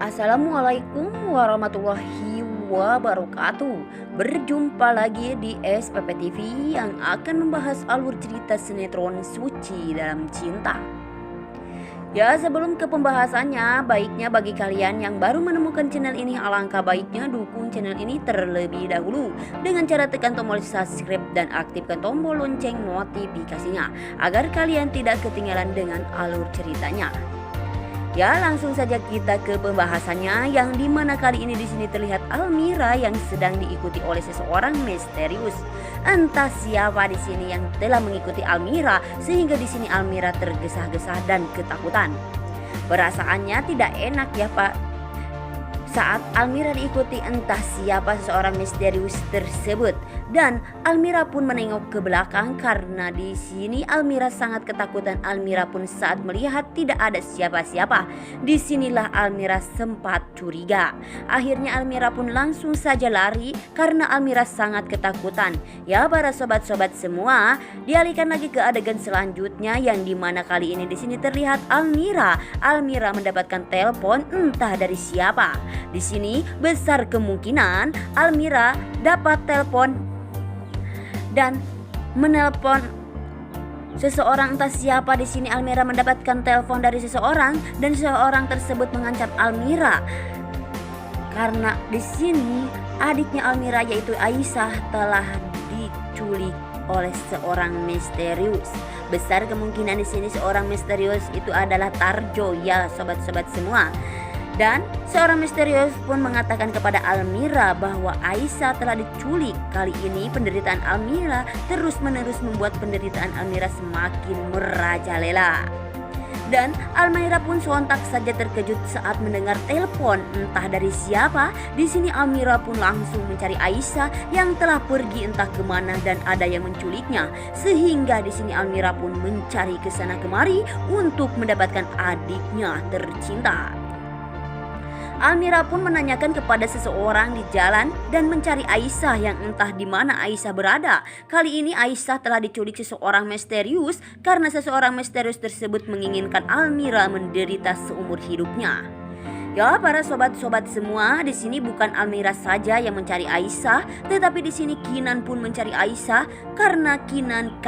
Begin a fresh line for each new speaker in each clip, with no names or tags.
Assalamualaikum warahmatullahi wabarakatuh. Berjumpa lagi di SPP TV yang akan membahas alur cerita sinetron Suci Dalam Cinta. Ya, sebelum ke pembahasannya, baiknya bagi kalian yang baru menemukan channel ini, alangkah baiknya dukung channel ini terlebih dahulu dengan cara tekan tombol subscribe dan aktifkan tombol lonceng notifikasinya agar kalian tidak ketinggalan dengan alur ceritanya. Ya, langsung saja kita ke pembahasannya, yang dimana kali ini di sini terlihat Almira yang sedang diikuti oleh seseorang misterius. Entah siapa di sini yang telah mengikuti Almira sehingga di sini Almira tergesa-gesa dan ketakutan. Perasaannya tidak enak ya Pak. Saat Almira diikuti entah siapa seseorang misterius tersebut, dan Almira pun menengok ke belakang karena di sini Almira sangat ketakutan. Almira pun saat melihat tidak ada siapa-siapa. Disinilah Almira sempat curiga. Akhirnya Almira pun langsung saja lari karena Almira sangat ketakutan. Ya para sobat-sobat semua, dialihkan lagi ke adegan selanjutnya yang dimana kali ini di sini terlihat Almira mendapatkan telepon entah dari siapa. Di sini besar kemungkinan Almira dapat telepon dan menelpon seseorang, entah siapa. Di sini Almira mendapatkan telepon dari seseorang dan seseorang tersebut mengancam Almira karena di sini adiknya Almira yaitu Aisyah telah diculik oleh seorang misterius. Besar kemungkinan di sini seorang misterius itu adalah Tarjo ya sobat-sobat semua. Dan seorang misterius pun mengatakan kepada Almira bahwa Aisyah telah diculik. Kali ini penderitaan Almira terus-menerus membuat penderitaan Almira semakin merajalela. Dan Almira pun sontak saja terkejut saat mendengar telepon entah dari siapa. Di sini Almira pun langsung mencari Aisyah yang telah pergi entah kemana dan ada yang menculiknya. Sehingga di sini Almira pun mencari kesana kemari untuk mendapatkan adiknya tercinta. Almira pun menanyakan kepada seseorang di jalan dan mencari Aisyah yang entah di mana Aisyah berada. Kali ini Aisyah telah diculik seseorang misterius karena seseorang misterius tersebut menginginkan Almira menderita seumur hidupnya. Ya para sobat-sobat semua, di sini bukan Almira saja yang mencari Aisyah, tetapi di sini Kinan pun mencari Aisyah karena Kinan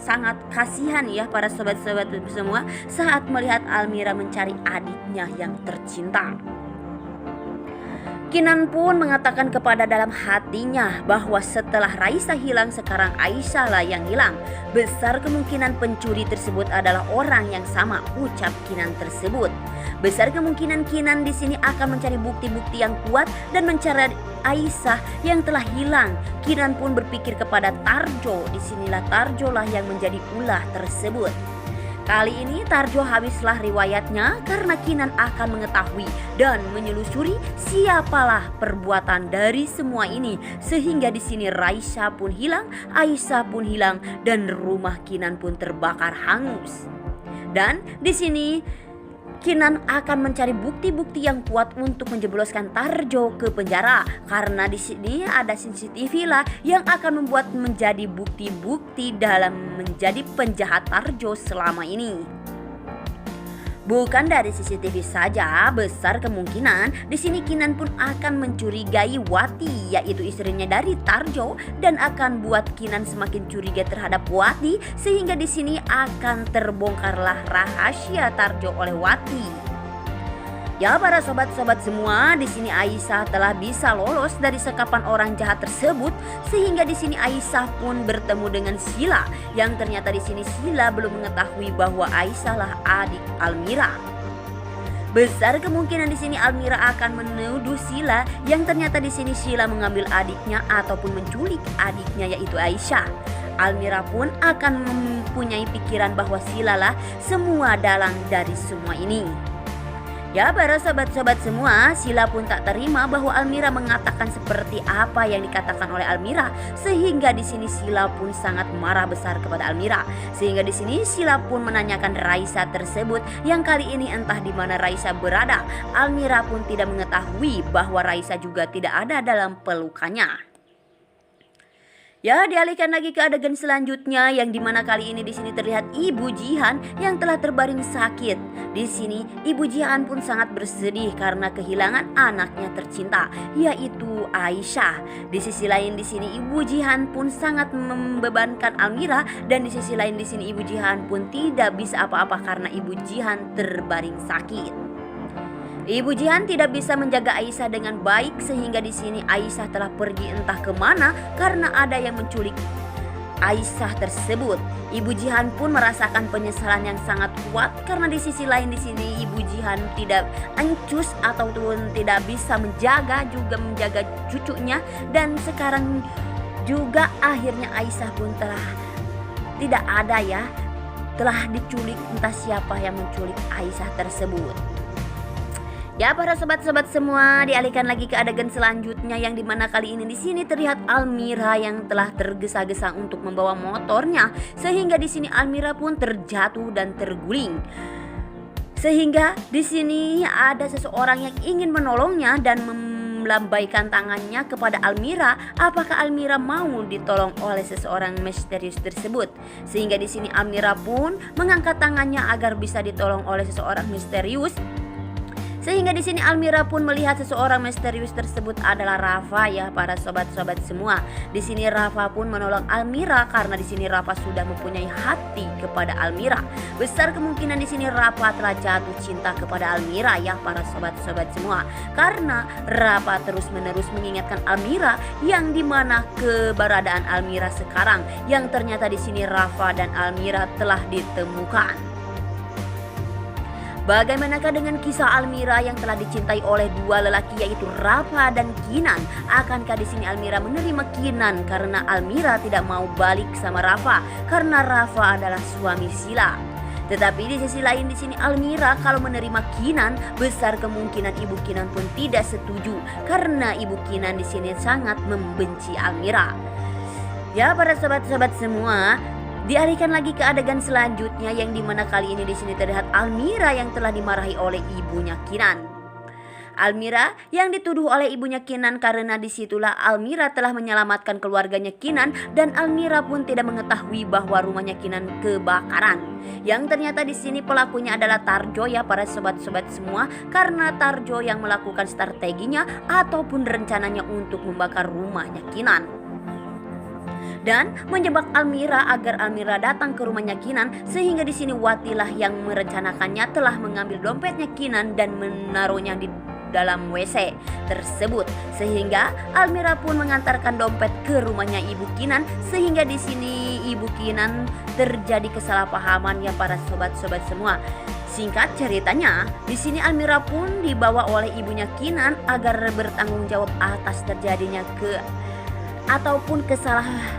sangat kasihan ya para sobat-sobat semua saat melihat Almira mencari adiknya yang tercinta. Kinan pun mengatakan kepada dalam hatinya bahwa setelah Raisa hilang, sekarang Aisyah lah yang hilang. Besar kemungkinan pencuri tersebut adalah orang yang sama, ucap Kinan tersebut. Besar kemungkinan Kinan di sini akan mencari bukti-bukti yang kuat dan mencari Aisyah yang telah hilang. Kinan pun berpikir kepada Tarjo. Disinilah Tarjo lah yang menjadi ulah tersebut. Kali ini Tarjo habislah riwayatnya karena Kinan akan mengetahui dan menyelusuri siapalah perbuatan dari semua ini, sehingga di sini Raisa pun hilang, Aisyah pun hilang, dan rumah Kinan pun terbakar hangus. Dan di sini Kinan akan mencari bukti-bukti yang kuat untuk menjebloskan Tarjo ke penjara karena di sini ada CCTV lah yang akan membuat menjadi bukti-bukti dalam menjadi penjahat Tarjo selama ini. Bukan dari CCTV saja, besar kemungkinan di sini Kinan pun akan mencurigai Wati, yaitu istrinya dari Tarjo, dan akan buat Kinan semakin curiga terhadap Wati sehingga di sini akan terbongkarlah rahasia Tarjo oleh Wati. Ya para sobat-sobat semua, di sini Aisyah telah bisa lolos dari sekapan orang jahat tersebut sehingga di sini Aisyah pun bertemu dengan Sila yang ternyata di sini Sila belum mengetahui bahwa Aisyah lah adik Almira. Besar kemungkinan di sini Almira akan menuduh Sila yang ternyata di sini Sila mengambil adiknya ataupun menculik adiknya yaitu Aisyah. Almira pun akan mempunyai pikiran bahwa Sila lah semua dalang dari semua ini. Ya para sobat-sobat semua, Sila pun tak terima bahwa Almira mengatakan seperti apa yang dikatakan oleh Almira, sehingga di sini Sila pun sangat marah besar kepada Almira. Sehingga di sini Sila pun menanyakan Raisa tersebut yang kali ini entah di mana Raisa berada. Almira pun tidak mengetahui bahwa Raisa juga tidak ada dalam pelukannya. Ya, dialihkan lagi ke adegan selanjutnya yang dimana kali ini di sini terlihat Ibu Jihan yang telah terbaring sakit. Di sini Ibu Jihan pun sangat bersedih karena kehilangan anaknya tercinta, yaitu Aisyah. Di sisi lain di sini Ibu Jihan pun sangat membebankan Almira, dan di sisi lain di sini Ibu Jihan pun tidak bisa apa-apa karena Ibu Jihan terbaring sakit. Ibu Jihan tidak bisa menjaga Aisyah dengan baik sehingga di sini Aisyah telah pergi entah kemana karena ada yang menculik Aisyah tersebut. Ibu Jihan pun merasakan penyesalan yang sangat kuat karena di sisi lain di sini Ibu Jihan tidak ancus ataupun tidak bisa menjaga cucunya, dan sekarang juga akhirnya Aisyah pun telah diculik, entah siapa yang menculik Aisyah tersebut. Ya, para sobat-sobat semua, dialihkan lagi ke adegan selanjutnya yang dimana kali ini di sini terlihat Almira yang telah tergesa-gesa untuk membawa motornya, sehingga di sini Almira pun terjatuh dan terguling. Sehingga di sini ada seseorang yang ingin menolongnya dan melambaikan tangannya kepada Almira. Apakah Almira mau ditolong oleh seseorang misterius tersebut? Sehingga di sini Almira pun mengangkat tangannya agar bisa ditolong oleh seseorang misterius. Sehingga di sini Almira pun melihat seseorang misterius tersebut adalah Rafa, ya para sobat-sobat semua. Di sini Rafa pun menolong Almira karena di sini Rafa sudah mempunyai hati kepada Almira. Besar kemungkinan di sini Rafa telah jatuh cinta kepada Almira, ya para sobat-sobat semua. Karena Rafa terus-menerus mengingatkan Almira yang dimana keberadaan Almira sekarang, yang ternyata di sini Rafa dan Almira telah ditemukan. Bagaimanakah dengan kisah Almira yang telah dicintai oleh dua lelaki, yaitu Rafa dan Kinan? Akankah di sini Almira menerima Kinan karena Almira tidak mau balik sama Rafa karena Rafa adalah suami Sila? Tetapi di sisi lain di sini Almira kalau menerima Kinan, besar kemungkinan Ibu Kinan pun tidak setuju karena Ibu Kinan di sini sangat membenci Almira. Ya, para sobat-sobat semua, dialihkan lagi ke adegan selanjutnya yang dimana kali ini di sini terlihat Almira yang telah dimarahi oleh ibunya Kinan. Almira yang dituduh oleh ibunya Kinan karena disitulah Almira telah menyelamatkan keluarganya Kinan, dan Almira pun tidak mengetahui bahwa rumahnya Kinan kebakaran. Yang ternyata di sini pelakunya adalah Tarjo, ya para sobat-sobat semua, karena Tarjo yang melakukan strateginya ataupun rencananya untuk membakar rumahnya Kinan dan menjebak Almira agar Almira datang ke rumahnya Kinan, sehingga di sini Watilah yang merencanakannya telah mengambil dompetnya Kinan dan menaruhnya di dalam WC tersebut, sehingga Almira pun mengantarkan dompet ke rumahnya Ibu Kinan, sehingga di sini Ibu Kinan terjadi kesalahpahaman, ya para sobat-sobat semua. Singkat ceritanya, di sini Almira pun dibawa oleh ibunya Kinan agar bertanggung jawab atas terjadinya kesalahan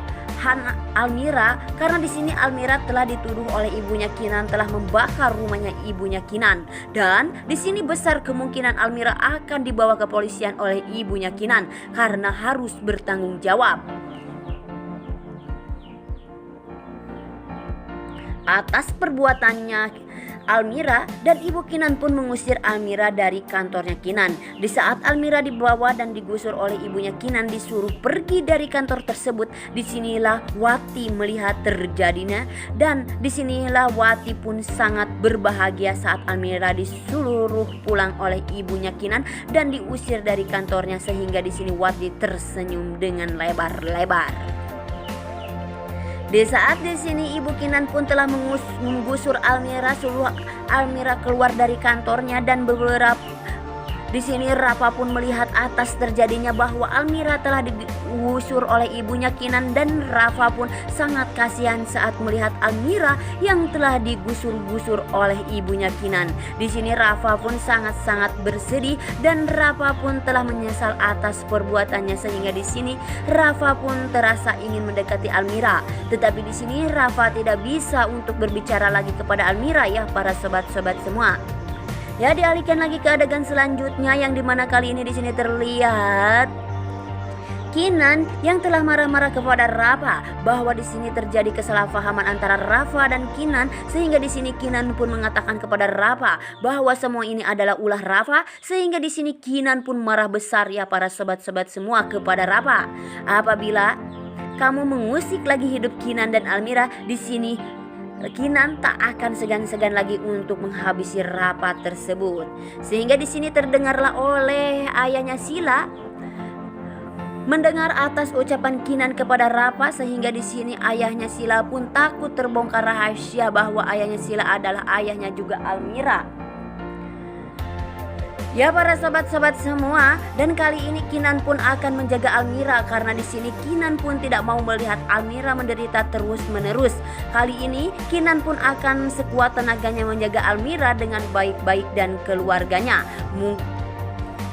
Almira, karena di sini Almira telah dituduh oleh ibunya Kinan telah membakar rumahnya ibunya Kinan, dan di sini besar kemungkinan Almira akan dibawa ke kepolisian oleh ibunya Kinan karena harus bertanggung jawab atas perbuatannya Almira, dan Ibu Kinan pun mengusir Almira dari kantornya Kinan. Di saat Almira dibawa dan digusur oleh ibunya Kinan disuruh pergi dari kantor tersebut, disinilah Wati melihat terjadinya, dan disinilah Wati pun sangat berbahagia saat Almira disuruh pulang oleh ibunya Kinan dan diusir dari kantornya, sehingga di sini Wati tersenyum dengan lebar-lebar. Di saat di sini Ibu Kinan pun telah menggusur Almira, suruh Almira keluar dari kantornya, dan beberapa di sini Rafa pun melihat atas terjadinya bahwa Almira telah digusur oleh ibunya Kinan, dan Rafa pun sangat kasihan saat melihat Almira yang telah digusur-gusur oleh ibunya Kinan. Di sini Rafa pun sangat-sangat bersedih, dan Rafa pun telah menyesal atas perbuatannya, sehingga di sini Rafa pun terasa ingin mendekati Almira. Tetapi di sini Rafa tidak bisa untuk berbicara lagi kepada Almira, ya para sobat-sobat semua. Ya, dialihkan lagi ke adegan selanjutnya yang dimana kali ini di sini terlihat Kinan yang telah marah-marah kepada Rafa bahwa di sini terjadi kesalahpahaman antara Rafa dan Kinan, sehingga di sini Kinan pun mengatakan kepada Rafa bahwa semua ini adalah ulah Rafa, sehingga di sini Kinan pun marah besar, ya para sobat-sobat semua, kepada Rafa. Apabila kamu mengusik lagi hidup Kinan dan Almira, di sini Kinan tak akan segan-segan lagi untuk menghabisi Rapa tersebut. Sehingga di sini terdengarlah oleh ayahnya Sila. Mendengar atas ucapan Kinan kepada Rapa, sehingga di sini ayahnya Sila pun takut terbongkar rahasia bahwa ayahnya Sila adalah ayahnya juga Almira. Ya para sahabat-sahabat semua, dan kali ini Kinan pun akan menjaga Almira karena di sini Kinan pun tidak mau melihat Almira menderita terus-menerus. Kali ini Kinan pun akan sekuat tenaganya menjaga Almira dengan baik-baik dan keluarganya.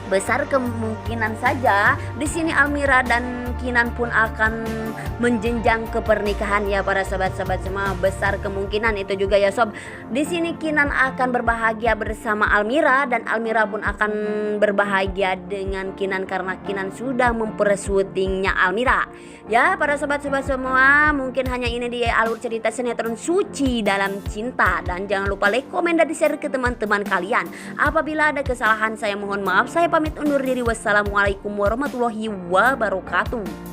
Besar kemungkinan saja di sini Almira dan Kinan pun akan menjenjang ke pernikahan ya para sahabat-sahabat semua. Besar kemungkinan itu juga ya sob. Di sini Kinan akan berbahagia bersama Almira dan Almira pun akan berbahagia dengan Kinan karena Kinan sudah mempersutingnya Almira. Ya para sahabat-sahabat semua, mungkin hanya ini dia alur cerita sinetron Suci Dalam Cinta, dan jangan lupa like, komen, dan di-share ke teman-teman kalian. Apabila ada kesalahan saya mohon maaf. Saya pamit undur diri. Wassalamualaikum warahmatullahi wabarakatuh.